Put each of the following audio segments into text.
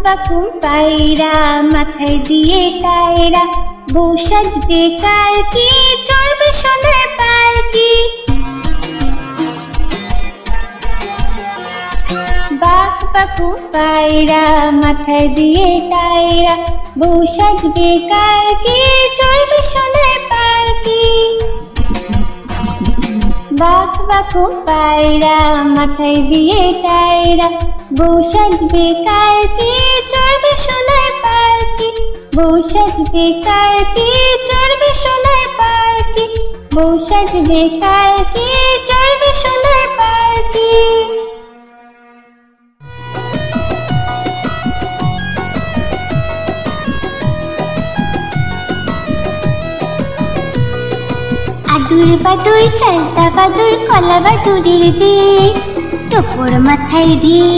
বাকুম পায়রা মাথায় দিয়ে টায়রা, বউ সাজবে কালকে চড়বে সোনার পালকি। বাক বাকুম পায়রা মাথায় দিয়ে টায়রা, বউ সাজবে কালকে চড়বে সোনার পালকি। বাক বাকুম পায়রা মাথায় দিয়ে টায়রা, বউ সাজবে কালকে চড়বে সোনার পালকি। বউ সাজবে কালকে চড়বে সোনার পালকি, বউ সাজবে কালকে চড়বে সোনার পালকি। আদুর বাদুর চালতা বাদুর কলা বাদুরের বিয়ে, টোপর মাথায় দিয়ে।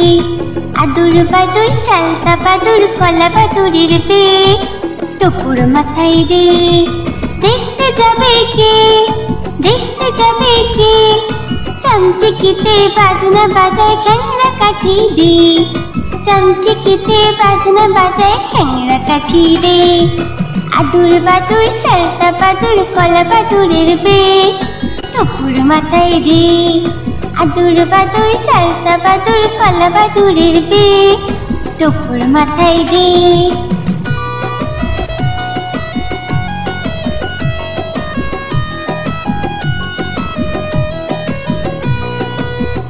আদুর বাদুর চালতা বাদুর কলা বাদুরের বিয়ে, টোপর মাথায় দিয়ে। দেখতে যাবে কে, দেখতে যাবে কে, চামচিকিতে বাজনা বাজায় খ্যাংরা কাঠি দে। চামচিকিতে বাজনা বাজায় খ্যাংরা কাঠি দে। আদুর বাদুর চালতা বাদুর কলা বাদুরের বিয়ে, টোপর মাথায় দে। আদুর বাদুর চালতা বাদুর কলা বাদুরের বিয়ে, টোপর মাথায় দে।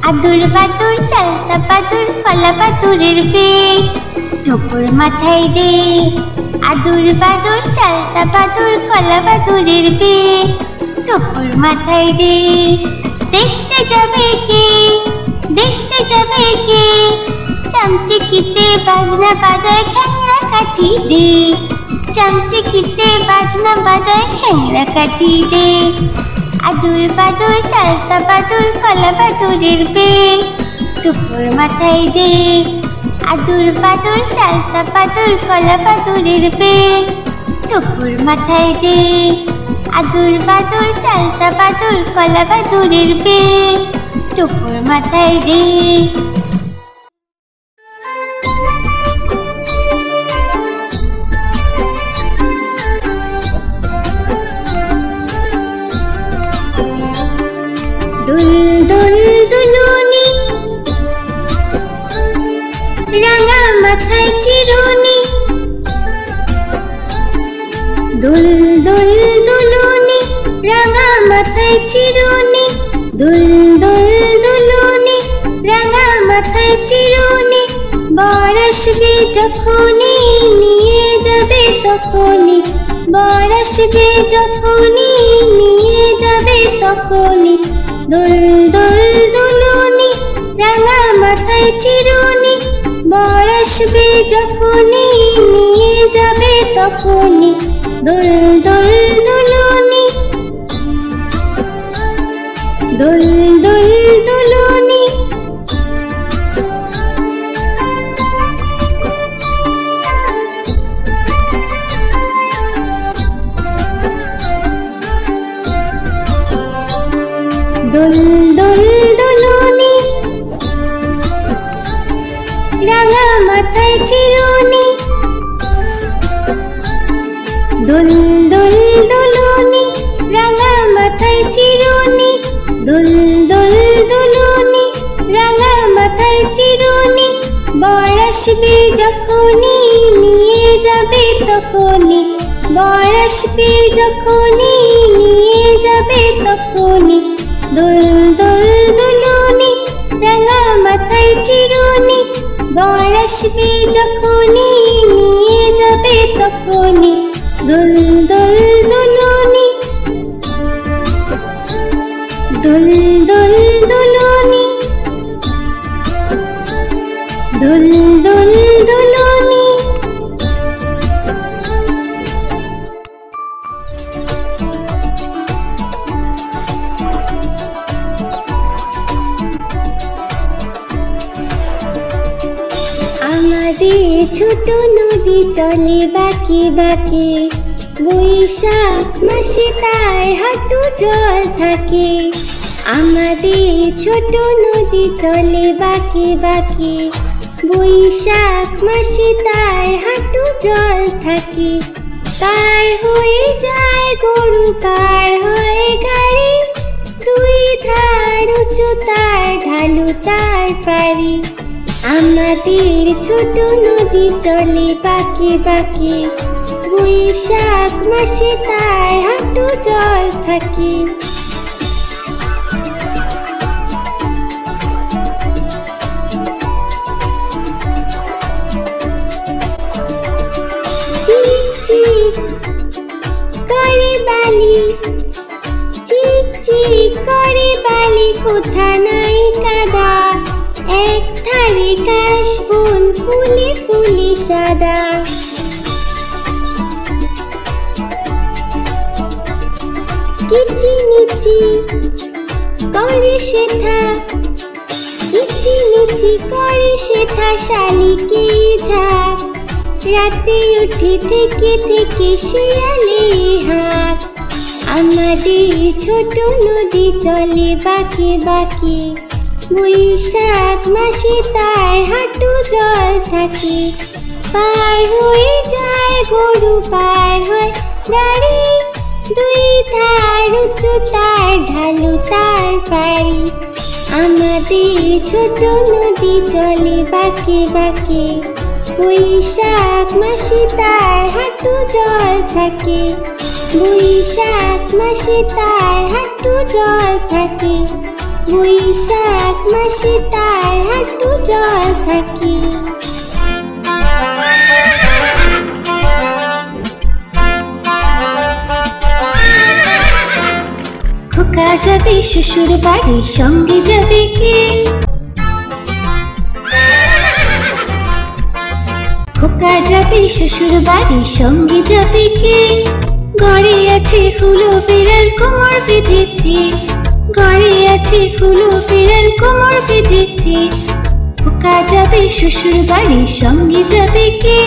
আদুর বাদুর চালতা বাদুর কলা বাদুরের বিয়ে, টোপর মাথায় দে। আদুর বাদুর চালতা বাদুর কলা বাদুরের বিয়ে, টোপর মাথায় দে। দেখতে যাবে কে, দেখতে যাবে কে, চামচিকিতে বাজনা বাজায় খ্যাংরা কাঠি দে। চামচিকিতে বাজনা বাজায় খ্যাংরা কাঠি দে। আদুর বাদুর চালতা বাদুর কলা বাদুরের বিয়ে, টোপর মাথায় দে। আদুর বাদুর চালতা বাদুর কলা বাদুরের বিয়ে, টোপর মাথায় দে। আদুর বাদুর চালতা বাদুর কলা বাদুরের বিয়ে, টোপর মাথায় দে। দুল দুল দুলুনি, রাঙা মাথায় চিরুনি। দুল দুল দুলুনি, রাঙা মাথায় চিরুনি। দুল দুল দুলুনি, রাঙা মাথায় চিরুনি। বর আসবে যখনই নিয়ে যাবে তখনই, বর আসবে যখনই নিয়ে যাবে তখনই। দুল দুল দুলুনি, রাঙা মাথায় চিরুনি। বর আসবে যখনই নিয়ে যাবে তখনই। দুল দুল দুলুনি, দুল দুল দুলুনি। দুল দুল দুলুনি, রাঙা মাথায় চিরুনি। দুল দুল দুলুনি, রাঙা মাথায় চিরুনি। দুল দুল দুলুনি, রাঙা মাথায় চিরুনি। বর আসবে যখনই নিয়ে যাবে তখনই, বর আসবে যখনই নিয়ে যাবে তখনই। দুল দুল দুলুনি, রাঙা মাথায় চিরুনি। বর আসবে যখনই নিয়ে যাবে তখনই। দুল দুল দুলুনি, দুল দুল দুলুনি। দুল দুল দুলুনি। আমাদের ছোট নদী চলে বাঁকে বাঁকে, বৈশাখ মাসে তার হাঁটু জল থাকে। আমাদের ছোট নদী চলে বাঁকে বাঁকে, বৈশাখ মাসে তার হাঁটু জল থাকে। পার হয়ে যায় গরু, পার হয় গাড়ি, দুই ধার উঁচু তার, ঢালু তার পারি। আমাদের ছোট নদী চলে বাঁকে বাঁকে, বৈশাখ মাসে তার হাঁটু জল থাকে। চিক চিক করে বালি, চিক চিক করে বালি, কোথা নাই কাদা, এক ধারে কাশবন ফুলে ফুলে সাদা। কিচিমিচি করে সেথা, কিচিমিচি করে সেথা, শালিকের ঝাঁক, রাতে উঠে থেকে থেকে শিয়ালে হাঁক। আমাদের ছোট নদী চলে বাঁকে বাঁকে, বৈশাখ মাসে তার হাঁটু জল থাকে। পার হয়ে যায় গরু, পার হয় গাড়ি, দুই ধার উঁচু তার, ঢালু তার পারি। আমাদের ছোট নদী চলে বাঁকে বাঁকে, বৈশাখ মাসে তার হাঁটু জল থাকে। বৈশাখ মাসে তার হাঁটু জল থাকে, বৈশাখ মাসে তার হাঁটু জল থাকে। খোকা যাবে শ্বশুর বাড়ি, সঙ্গে যাবে কে? খোকা যাবে শ্বশুর বাড়ি, সঙ্গে যাবে কে? ঘরে আছে হুলো বিড়াল, কোমর বেঁধেছে, ঘরে আছে হুলো বিড়াল, কোমর বেঁধেছে। খোকা যাবে শ্বশুর বাড়ি, সঙ্গে যাবে কে?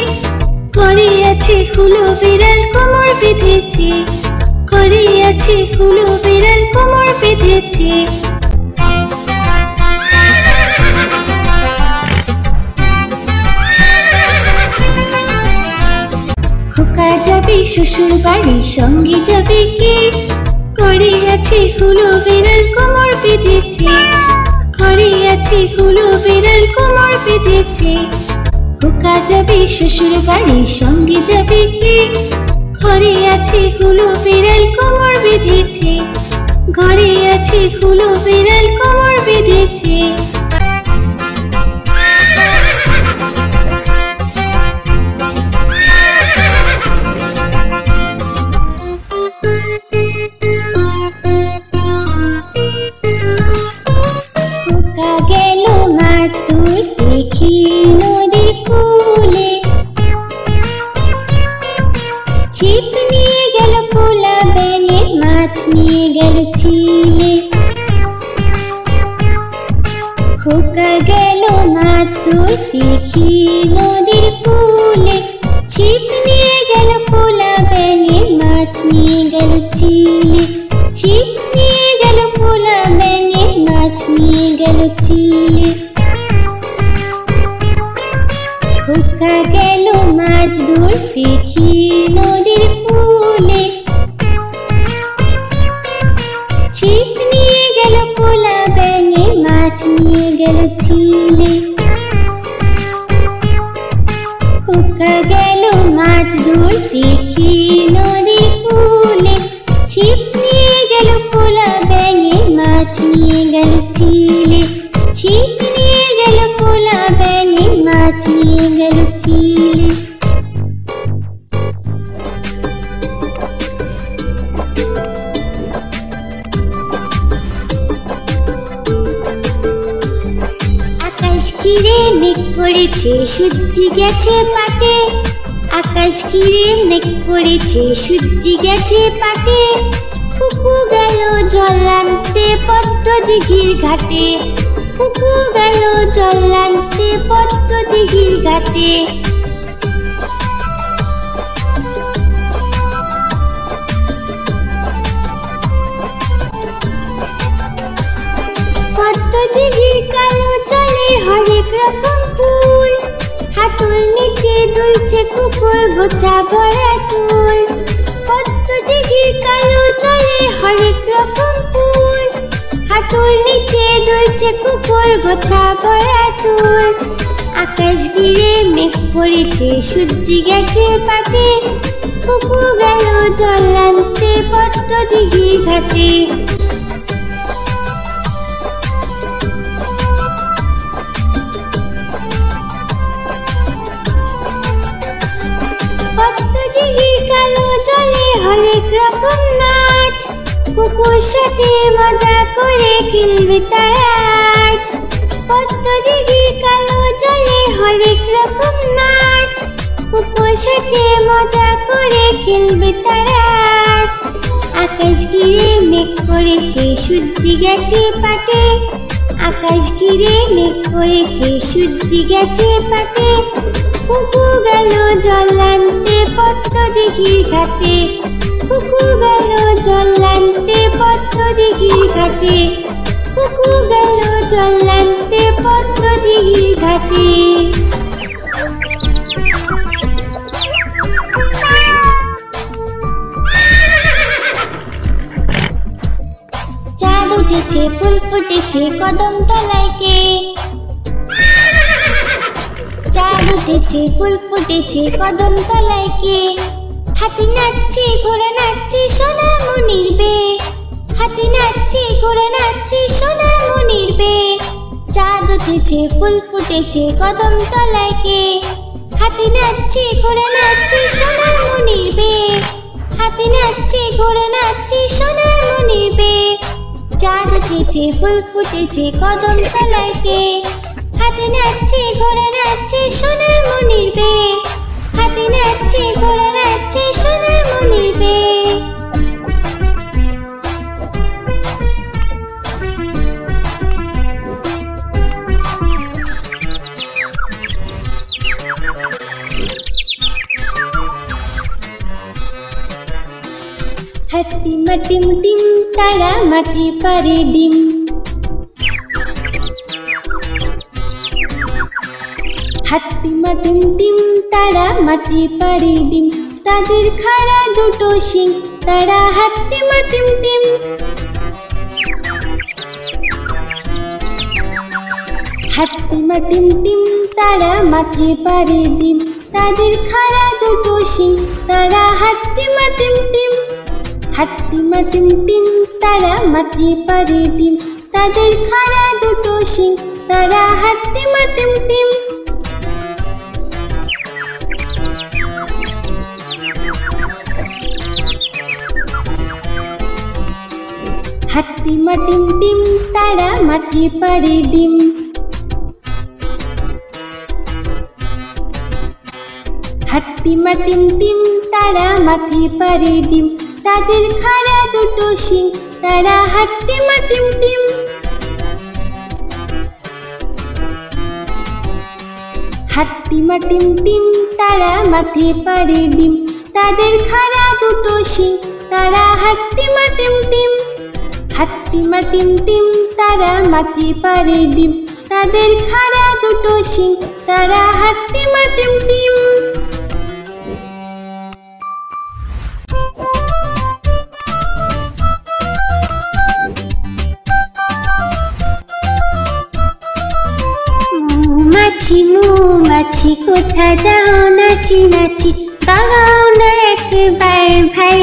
ঘরে আছে হুলো বিড়াল, কোমর বেঁধেছে, ঘরে আছে হুলো বিড়াল, কোমর বেঁধেছে। খোকা যাবে শ্বশুর বাড়ি, সঙ্গে যাবে কে? ঘরে আছে হুলো বিড়াল, কোমর বেঁধেছে, ঘরে আছে হুলো বিড়াল, কোমর বেঁধেছে। খোকা যাবে শ্বশুর বাড়ি, সঙ্গে যাবে কে? ঘরে আছে হুলো বিড়াল, কোমর বেঁধেছে, ঘরে আছে হুলো বিড়াল, কোমর বেঁধেছে। খোকা গেল মাছ ধরতে নদীর কূলে, ছিপ নিয়ে গেল পোলা ব্যাঙে, মাছ নিয়ে গেল চিলে। খোকা গেল মাছ ধরতে নদীর কূলে, ছিপ নিয়ে গেল পোলা ব্যাঙে, মাছ নিয়ে গেল চিলে। ছিপ নিয়ে গেল পোলা ব্যাঙে, মাছ নিয়ে গেল চিলে। খোকা গেল মাছ ধরতে নদীর কূলে, ছিপ নিয়ে গেল পোলা ব্যাঙে, মাছ নিয়ে গেল চিলে। খোকা গেল মাছ ধরতে নদীর কূলে, ছিপ নিয়ে গেল পোলা ব্যাঙে, মাছ নিয়ে গেল চিলে। ছিপ নিয়ে গেল পোলা ব্যাঙে, মাছ নিয়ে গেল চিলে। আকাশ ঘিরে মেঘ করেছে, সূর্যি গেছে পাটে, আকাশ ঘিরে মেঘ করেছে, সূর্যি গেছে পাটে। কুকু গেল জল আনতে পদ্ম দিঘির ঘাটে, কুকু গেল জল আনতে পদ্ম দিঘির ঘাটে। পদ্ম দিঘির কালো চলে হরেক রকম ফুল, দুলছে কুকুর গোছা ভরা চুল, পদ্ম দিঘির কালো জলে হরেক রকম ফুল, হাঁটুর নিচে দুলছে কুকুর গোছা ভরা চুল। আকাশ ঘিরে মেঘ পড়েছে, সূর্যি গেছে পাটে, কুকু গেল জল আনতে পদ্ম দিঘির ঘাটে। পদ্ম দিঘির কালো জলে হরেক রকম নাচ, কুকুর সাথে মজা করে খেলবে তারা আজ। পদ্ম দিঘির কালো জলে হরেক রকম নাচ, কুকুর সাথে মজা করে খেলবে তারা আজ। আকাশ ঘিরে মেঘ করেছে, সূর্যি গেছে পাটে, আকাশ ঘিরে মেঘ করেছে, সূর্যি গেছে পাটে, কুকু গেল জল আনতে পদ্ম দিঘির ঘাটে, কুকু গেল জল আনতে পদ্ম দিঘির ঘাটে, কুকু গেল জল আনতে পদ্ম দিঘির ঘাটে। চাঁদ উঠেছে, ফুল ফুটেছে কদম তলায় কে, চাঁদ উঠেছে, ফুল ফুটেছে কদম তলায় কে, হাতি নাচছে, ঘোড়া নাচছে, সোনা মনির বে, হাতি নাচছে, ঘোড়া নাচছে, সোনা মনির বে। চাঁদ উঠেছে, ফুল ফুটেছে কদম তলায় কে, হাতি নাচছে, ঘোড়া নাচছে, সোনা মনির বে, হাতি নাচছে, ঘোড়া নাচছে, সোনা মনির বে। চাঁদ উঠেছে, ফুল ফুটেছে কদম তলায় কে, হাতি নাচছে, ঘোড়া নাচছে, সোনা মনির বে, হাতি নাচছে, ঘোড়া নাচছে, সোনা মনির বে। হাট্টিমা টিম টিম তারা মাটি পারে ডিম, হাট্টিমা টিম টিম তারা মাটি পারে ডিম, তাদের খাড়া দুটো শিং, তারা হাট্টিমা টিম টিম। হাট্টিমা টিম টিম তারা মাটি পারে ডিম, তাদের খাড়া দুটো শিং, তারা হাট্টিমা টিম টিম। হাট্টিমা টিম টিম তারা মাটি পারে ডিম, তাদের খাড়া দুটো শিং, তারা হাট্টিমা টিম টিম। হাট্টিমা টিম টিম তারা মাটি পারে ডিম, হাট্টিমা টিম টিম তারা মাটি পারে ডিম, তাদের খাড়া দুটো শিং, তারা হাট্টিমা টিম টিম। হাট্টিমা টিম টিম তারা মাটি পারে ডিম, তাদের খাড়া দুটো শিং, তারা হাট্টিমা টিম টিম। হাট্টিমা টিম টিম তারা মাটি পারে ডিম, তাদের খাড়া দুটো শিং, তারা হাট্টিমা টিম টিম। মৌমাছি মৌমাছি কোথা যাও নাচি নাচি, দাঁড়াও না একবার ভাই,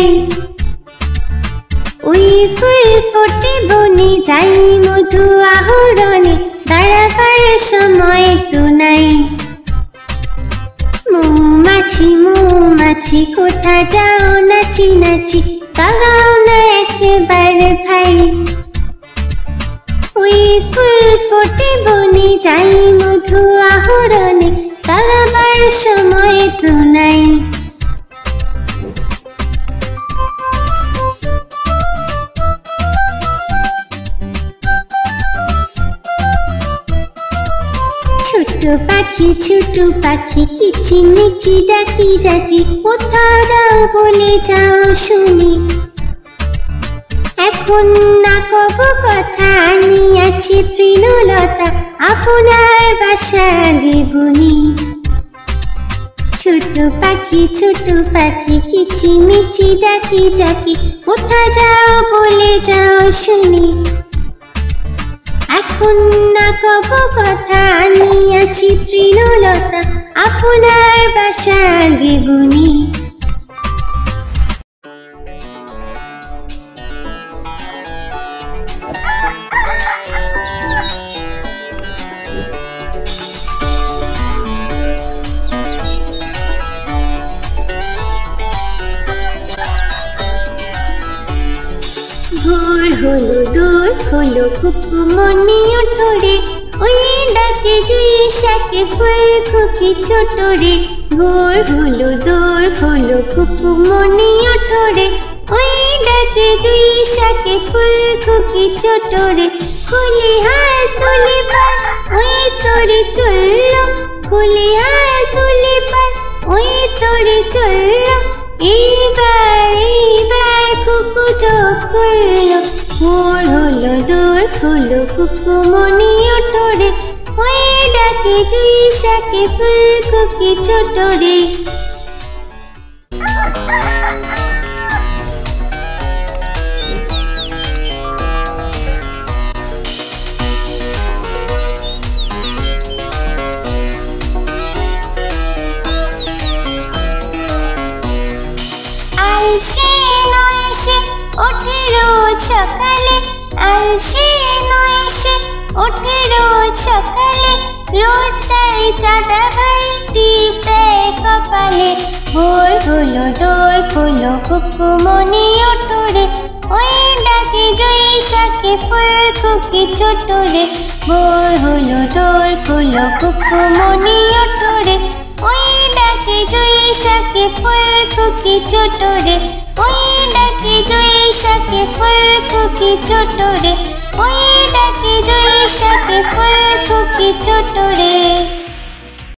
ওই ফুল ফোটে বনে যাই মধু আহরণে, দাঁড়াবার সময় তো নাই। মৌমাছি মৌমাছি কোথা যাও নাচি নাচি, দাঁড়াও না একবার ভাই, ওই ফুল ফোটে বনে যাই মধু আহরণে, দাঁড়াবার সময় তো নাই। ছোট পাখি কিচিমিচি ডাকি ডাকি, কোথা যাও বলে যাও শুনি, এখন না কব কথা আনিয়াছি তৃণলতা, আপনার বাসা আগে বুনি। ছোট পাখি কিচিমিচি ডাকি ডাকি কোথা যাও বলে যাও শুনি এখন না কব কথা আনিয়াছি তৃণলতা আপনার বাসা গেবুনি ভোর হলো দূর হলো কুকুমনি ওঠরে ওই ডাকে জুই শাকে ফুল খুকি ছোট রে ভোর হলো দূর হলো কুকুমনি ওঠরে ওই ডাকে জুই শাকে ফুল খুকি ছোট রে খুলি হাল তুলি পাল ওই তোরে চললো খুলি হাল তুলি পাল ওই তোরে চললো এইবার কুকু চোখ খুললো ভোর হলো দূর হলো কুকুমনি ওঠরে ওই ডাকে জুই শাকে ফুল খুকি ছোট রে আলসে নয় সে ওঠে রোজ সকালে আলসে নয় সে ওঠে রোজ সকালে রোজ তাই চাঁদা ভাই টিপ দেয় কপালে ভোর হলো দোর হলো কুকুমনি ওঠরে ওই ডাকে জুই শাকে ফুল খুকি ছোট রে ভোর হলো দোর হলো কুকুমনি ওঠরে ওই ডাকে জুই শাকে ফুল খুকি ছোট রে ওই ডাকে জুই শাকে ফুল খুকি ছোট রে ওই ডাকে জুই শাকে ফুল খুকি ছোট রে